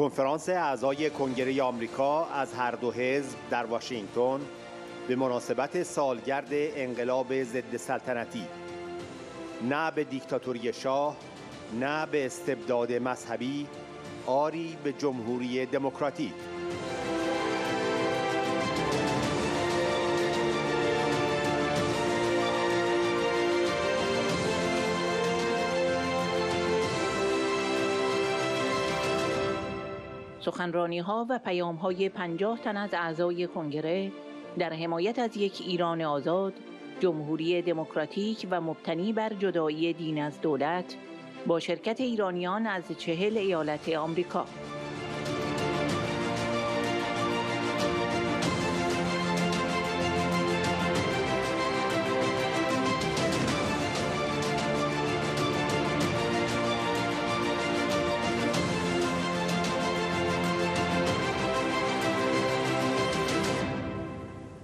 کنفرانس اعضای کنگره آمریکا از هر دو حزب در واشینگتن به مناسبت سالگرد انقلاب ضدسلطنتی، نه به دیکتاتوری شاه، نه به استبداد مذهبی، آری به جمهوری دموکراتیک. سخنرانیها و پیام‌های 50 تن از اعضای کنگره در حمایت از یک ایران آزاد، جمهوری دموکراتیک و مبتنی بر جدائی دین از دولت با شرکت ایرانیان از 40 ایالت آمریکا.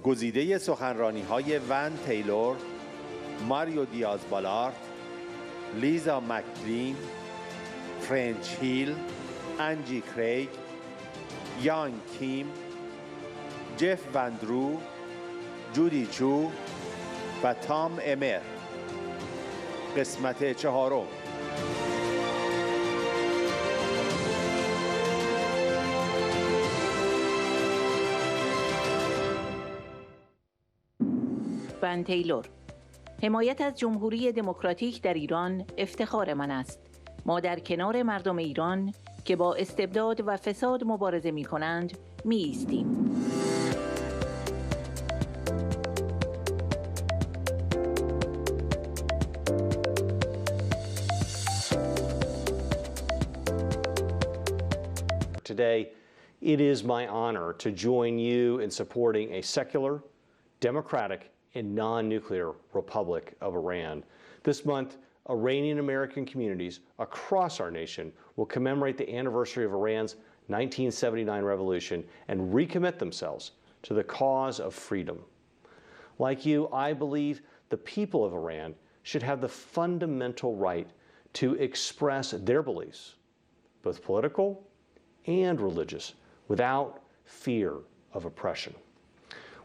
گزیده سخنرانیهای تیلور، ماریو دیاز بالارت، لیزا مکلین، فرنچ هیل، انجی کریگ، یانگ کیم، جف وندرو، جودی چو و تام امر. قسمت چهارم. تیلور: حمایت از جمهوری دموکراتیک در ایران افتخار من است. ما در کنار مردم ایران که با استبداد و فساد مبارزه می کنند می ایستیم. Today, it is my honor to join you in supporting a secular, democratic, and non-nuclear Republic of Iran. This month, Iranian American communities across our nation will commemorate the anniversary of Iran's 1979 revolution and recommit themselves to the cause of freedom. Like you, I believe the people of Iran should have the fundamental right to express their beliefs, both political and religious, without fear of oppression.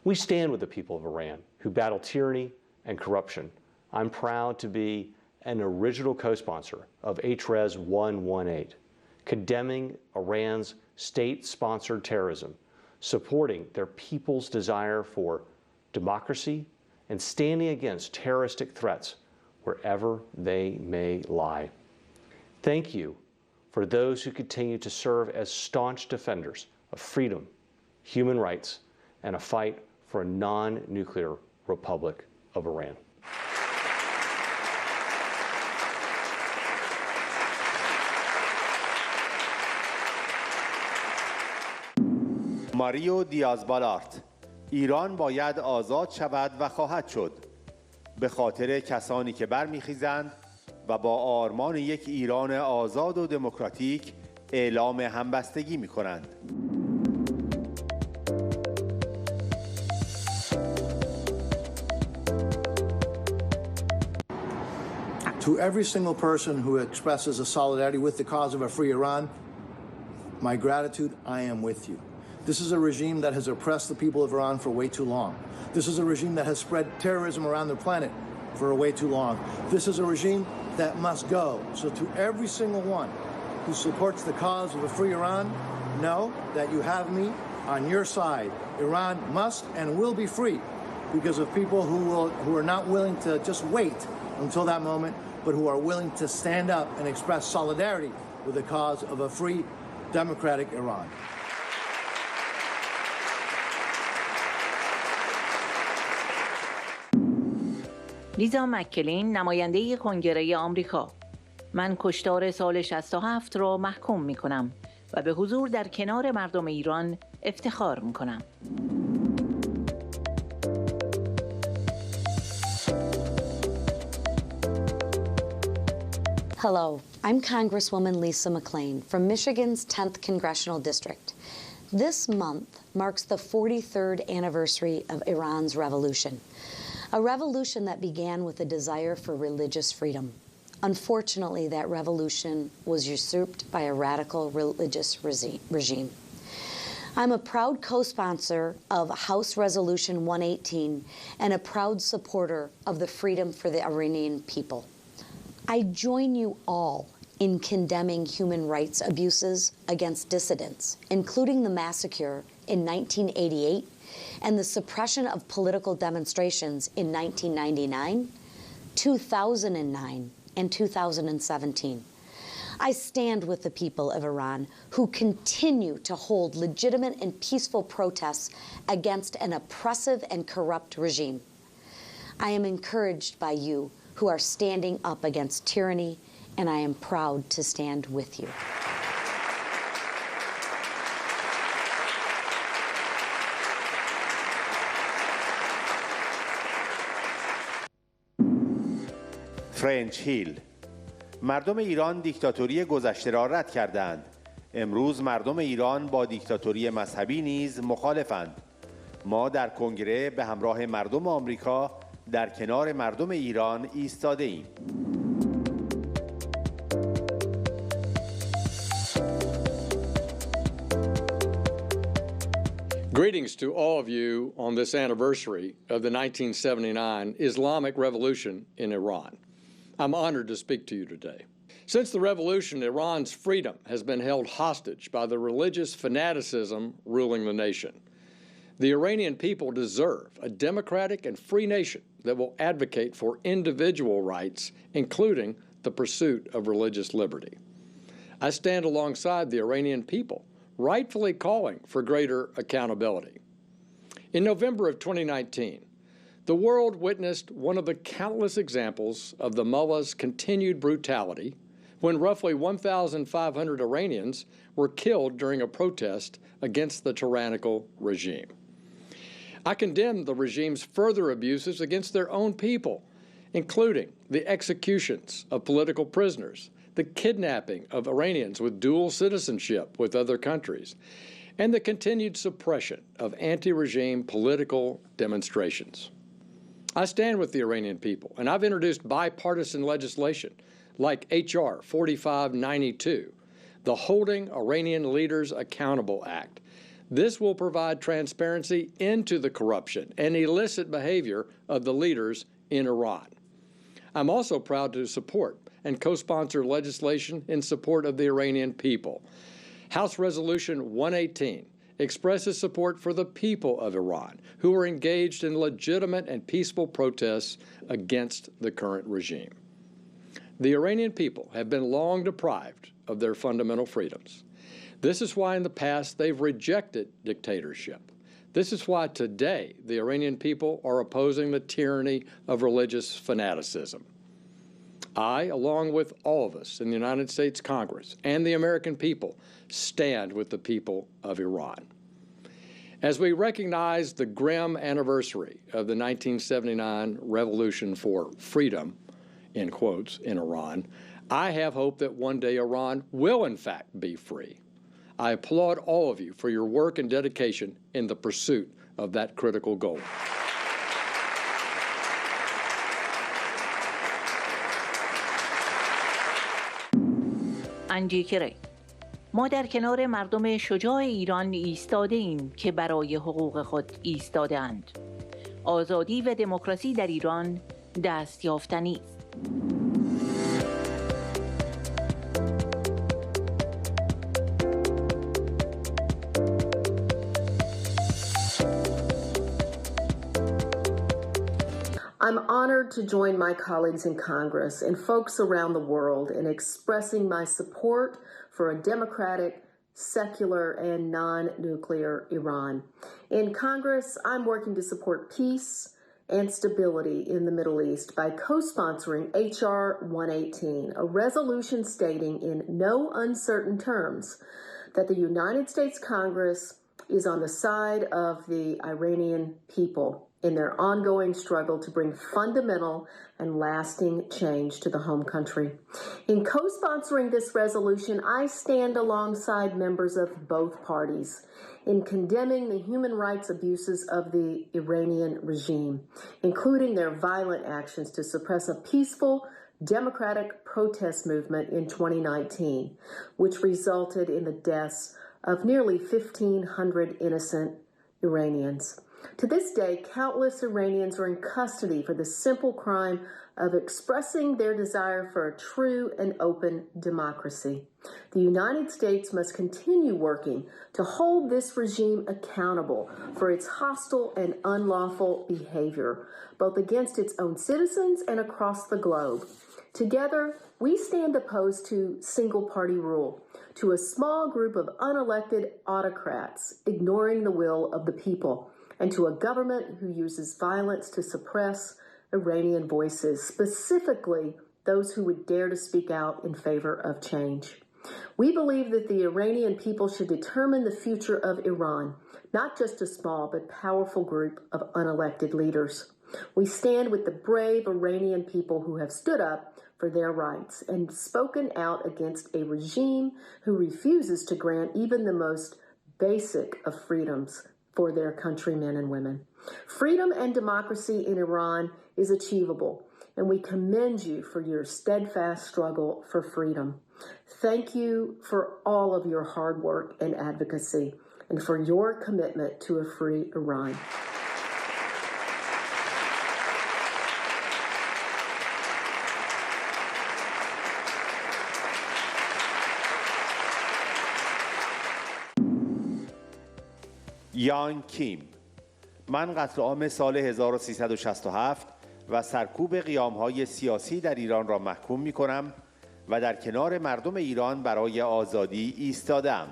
We stand with the people of Iran who battle tyranny and corruption. I'm proud to be an original co-sponsor of HRES 118, condemning Iran's state-sponsored terrorism, supporting their people's desire for democracy, and standing against terroristic threats wherever they may lie. Thank you for those who continue to serve as staunch defenders of freedom, human rights, and a fight for a non-nuclear Republic of Iran. ماریو دیاز بالارت: ایران باید آزاد شود و خواهد شد، به خاطر کسانی که برمیخیزند و با آرمان یک ایران آزاد و دموکراتیک اعلام همبستگی می‌کنند. To every single person who expresses a solidarity with the cause of a free Iran, my gratitude, I am with you. This is a regime that has oppressed the people of Iran for way too long. This is a regime that has spread terrorism around the planet for way too long. This is a regime that must go. So to every single one who supports the cause of a free Iran, know that you have me on your side. Iran must and will be free because of people who are not willing to just wait until that moment, but who are willing to stand up and express solidarity with the cause of a free, democratic Iran. لیزا مکلین، نماینده کنگره آمریکا: من کشتار سال 67 را محکوم می کنم و به حضور در کنار مردم ایران افتخار می کنم. Hello, I'm Congresswoman Lisa McClain from Michigan's 10th Congressional District. This month marks the 43rd anniversary of Iran's revolution, a revolution that began with a desire for religious freedom, Unfortunately, that revolution was usurped by a radical religious regime. I'm a proud co-sponsor of House Resolution 118 and a proud supporter of the freedom for the Iranian people. I join you all in condemning human rights abuses against dissidents, including the massacre in 1988 and the suppression of political demonstrations in 1999, 2009, and 2017. I stand with the people of Iran who continue to hold legitimate and peaceful protests against an oppressive and corrupt regime. I am encouraged by you who are standing up against tyranny, and I am proud to stand with you. فرنچ هیل: مردم ایران دیکتاتوری گذشته را رد کردند. امروز مردم ایران با دیکتاتوری مذهبی نیز مخالفند. ما در کنگره به همراه مردم آمریکا در کنار مردم ایران ایستاده ایم. Greetings to all of you on this anniversary of the 1979 Islamic Revolution in Iran. I'm honored to speak to you today. Since the revolution, Iran's freedom has been held hostage by the religious fanaticism ruling the nation. The Iranian people deserve a democratic and free nation that will advocate for individual rights, including the pursuit of religious liberty. I stand alongside the Iranian people, rightfully calling for greater accountability. In November of 2019, the world witnessed one of the countless examples of the mullah's continued brutality when roughly 1,500 Iranians were killed during a protest against the tyrannical regime. I condemn the regime's further abuses against their own people, including the executions of political prisoners, the kidnapping of Iranians with dual citizenship with other countries, and the continued suppression of anti-regime political demonstrations. I stand with the Iranian people, and I've introduced bipartisan legislation like H.R. 4592, the Holding Iranian Leaders Accountable Act. This will provide transparency into the corruption and illicit behavior of the leaders in Iran. I'm also proud to support and co-sponsor legislation in support of the Iranian people. House Resolution 118 expresses support for the people of Iran who are engaged in legitimate and peaceful protests against the current regime. The Iranian people have been long deprived of their fundamental freedoms. This is why in the past they've rejected dictatorship. This is why today the Iranian people are opposing the tyranny of religious fanaticism. I, along with all of us in the United States Congress and the American people, stand with the people of Iran. As we recognize the grim anniversary of the 1979 Revolution for Freedom, in quotes, in Iran, I have hope that one day Iran will in fact be free. I applaud all of you for your work and dedication in the pursuit of that critical goal. انجیکره: ما در کنار مردم شجاع ایران ایستاده ایم که برای حقوق خود ایستاده‌اند. آزادی و دموکراسی در ایران دستیافتنی است. I'm honored to join my colleagues in Congress and folks around the world in expressing my support for a democratic, secular, and non-nuclear Iran. In Congress, I'm working to support peace and stability in the Middle East by co-sponsoring H.R. 118, a resolution stating in no uncertain terms that the United States Congress is on the side of the Iranian people in their ongoing struggle to bring fundamental and lasting change to the home country. In co-sponsoring this resolution, I stand alongside members of both parties in condemning the human rights abuses of the Iranian regime, including their violent actions to suppress a peaceful democratic protest movement in 2019, which resulted in the deaths of nearly 1,500 innocent Iranians. To this day, countless Iranians are in custody for the simple crime of expressing their desire for a true and open democracy. The United States must continue working to hold this regime accountable for its hostile and unlawful behavior, both against its own citizens and across the globe. Together, we stand opposed to single-party rule, to a small group of unelected autocrats ignoring the will of the people, and to a government who uses violence to suppress Iranian voices, specifically those who would dare to speak out in favor of change. We believe that the Iranian people should determine the future of Iran, not just a small but powerful group of unelected leaders. We stand with the brave Iranian people who have stood up for their rights and spoken out against a regime who refuses to grant even the most basic of freedoms for their countrymen and women. Freedom and democracy in Iran is achievable, and we commend you for your steadfast struggle for freedom. Thank you for all of your hard work and advocacy, and for your commitment to a free Iran. یان کیم: من قتل عام سال 1367 و سرکوب قیام‌های سیاسی در ایران را محکوم می‌کنم و در کنار مردم ایران برای آزادی ایستاده‌ام.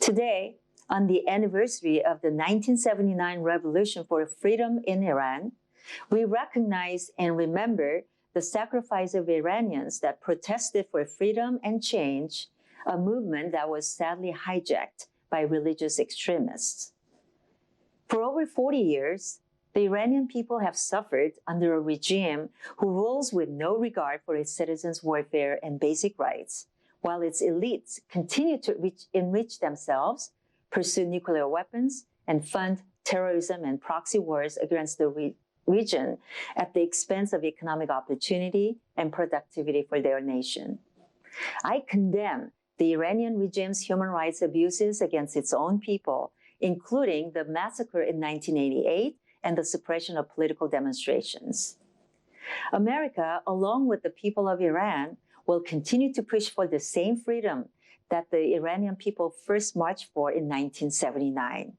Today, on the anniversary of the 1979 Revolution for Freedom in Iran, we recognize and remember the sacrifice of Iranians that protested for freedom and change, a movement that was sadly hijacked by religious extremists. For over 40 years, the Iranian people have suffered under a regime who rules with no regard for its citizens' welfare and basic rights, while its elites continue to enrich themselves, pursue nuclear weapons, and fund terrorism and proxy wars against the region at the expense of economic opportunity and productivity for their nation. I condemn the Iranian regime's human rights abuses against its own people, including the massacre in 1988 and the suppression of political demonstrations. America, along with the people of Iran, will continue to push for the same freedom that the Iranian people first marched for in 1979.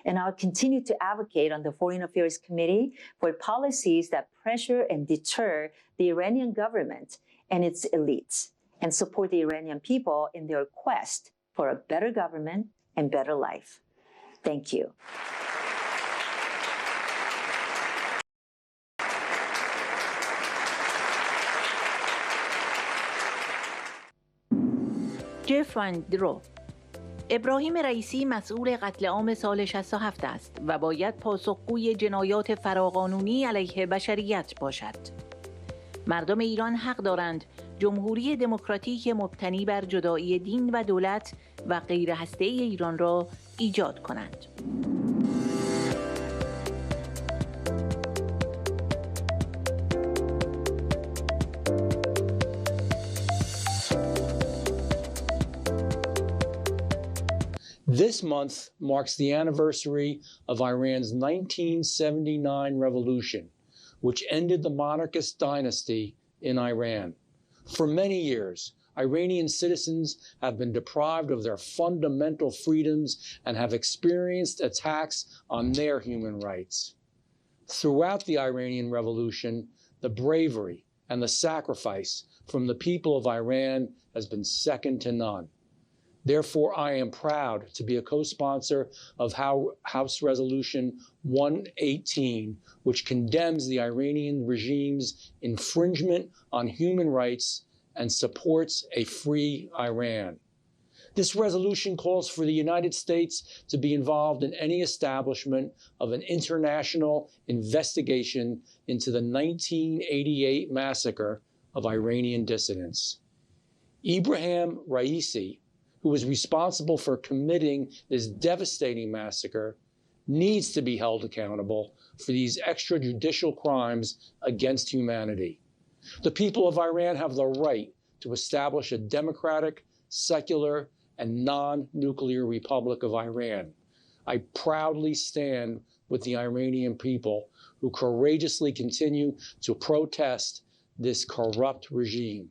And I'll continue to advocate on the Foreign Affairs Committee for policies that pressure and deter the Iranian government and its elites, and support the Iranian people in their quest for a better government and better life. Thank you. جف واندرو: ابراهیم رئیسی مسئول قتل عام سال 67 است و باید پاسخگوی جنایات فراقانونی علیه بشریت باشد. مردم ایران حق دارند جمهوری دموکراتیک مبتنی بر جدائی دین و دولت و غیر هسته‌ای ایران را ایجاد کنند. This month marks the anniversary of Iran's 1979 revolution, which ended the monarchist dynasty in Iran. For many years, Iranian citizens have been deprived of their fundamental freedoms and have experienced attacks on their human rights. Throughout the Iranian Revolution, the bravery and the sacrifice from the people of Iran has been second to none. Therefore, I am proud to be a co-sponsor of House Resolution 118, which condemns the Iranian regime's infringement on human rights and supports a free Iran. This resolution calls for the United States to be involved in any establishment of an international investigation into the 1988 massacre of Iranian dissidents. Ibrahim Raisi, who was responsible for committing this devastating massacre, needs to be held accountable for these extrajudicial crimes against humanity. The people of Iran have the right to establish a democratic, secular, and non-nuclear Republic of Iran. I proudly stand with the Iranian people who courageously continue to protest this corrupt regime.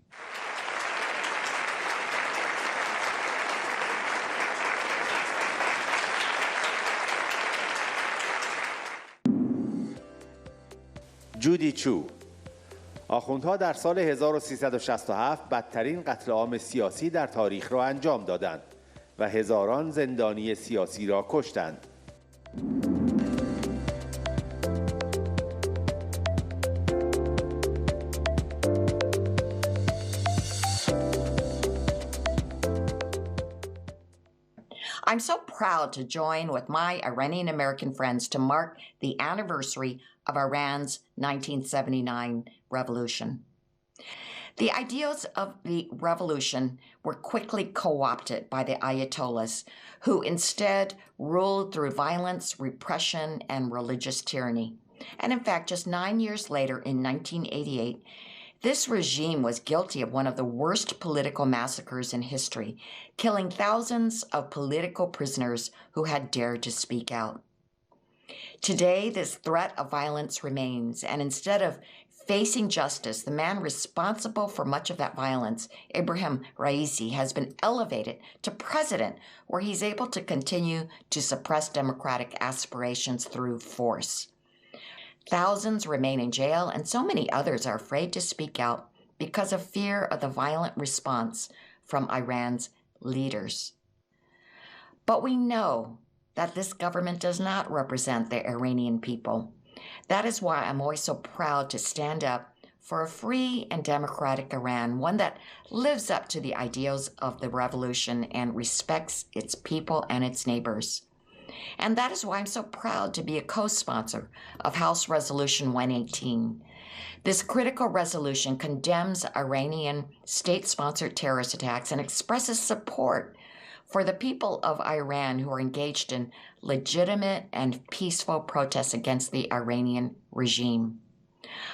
جودی چو. آخوندها در سال 1367 بدترین قتل عام سیاسی در تاریخ را انجام دادند و هزاران زندانی سیاسی را کشتند. I'm so proud to join with my Iranian American friends to mark the anniversary of Iran's 1979 revolution. The ideals of the revolution were quickly co-opted by the Ayatollahs, who instead ruled through violence, repression, and religious tyranny. And in fact, just 9 years later, in 1988, this regime was guilty of one of the worst political massacres in history, killing thousands of political prisoners who had dared to speak out. Today, this threat of violence remains, and instead of facing justice, the man responsible for much of that violence, Ibrahim Raisi, has been elevated to president, where he's able to continue to suppress democratic aspirations through force. Thousands remain in jail, and so many others are afraid to speak out because of fear of the violent response from Iran's leaders. But we know that this government does not represent the Iranian people. That is why I'm always so proud to stand up for a free and democratic Iran, one that lives up to the ideals of the revolution and respects its people and its neighbors. And that is why I'm so proud to be a co-sponsor of House Resolution 118. This critical resolution condemns Iranian state-sponsored terrorist attacks and expresses support for the people of Iran who are engaged in legitimate and peaceful protests against the Iranian regime.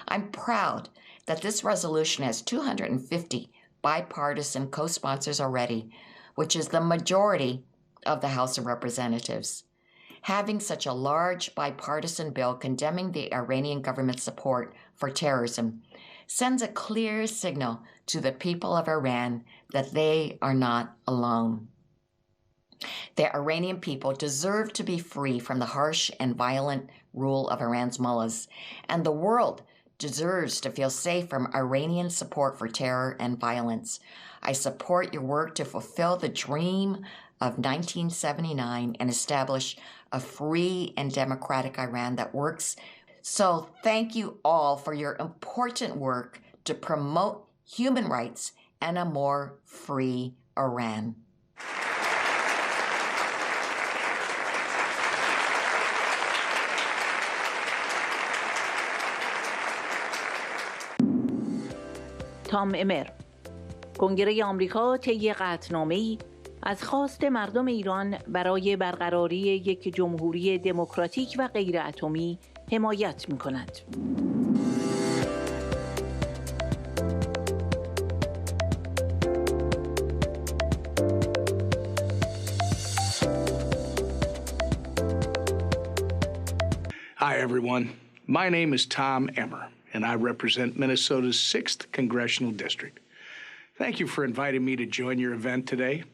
I'm proud that this resolution has 250 bipartisan co-sponsors already, which is the majority of the House of Representatives. Having such a large bipartisan bill condemning the Iranian government's support for terrorism sends a clear signal to the people of Iran that they are not alone. The Iranian people deserve to be free from the harsh and violent rule of Iran's mullahs, and the world deserves to feel safe from Iranian support for terror and violence. I support your work to fulfill the dream of 1979 and establish a free and democratic Iran that works. So thank you all for your important work to promote human rights and a more free Iran. تام امر. کنگره آمریکا طی قطعنامه‌ای از خواست مردم ایران برای برقراری یک جمهوری دموکراتیک و غیر اتمی حمایت می‌کند. Hi, everyone. My name is Tom Emmer, and I represent Minnesota's 6th Congressional District. Thank you for inviting me to join your event today.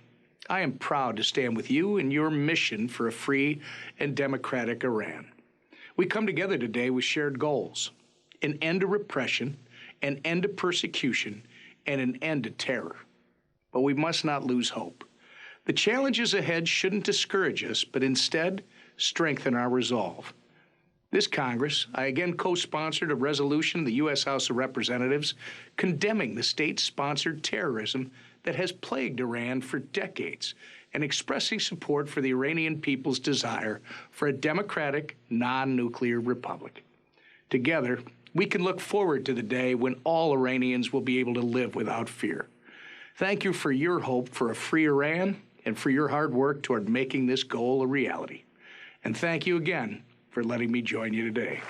I am proud to stand with you in your mission for a free and democratic Iran. We come together today with shared goals: an end to repression, an end to persecution, and an end to terror. But we must not lose hope. The challenges ahead shouldn't discourage us, but instead strengthen our resolve. This Congress, I again co-sponsored a resolution in the U.S. House of Representatives condemning the state-sponsored terrorism that has plagued Iran for decades and expressing support for the Iranian people's desire for a democratic, non-nuclear republic. Together, we can look forward to the day when all Iranians will be able to live without fear. Thank you for your hope for a free Iran and for your hard work toward making this goal a reality. And thank you again for letting me join you today.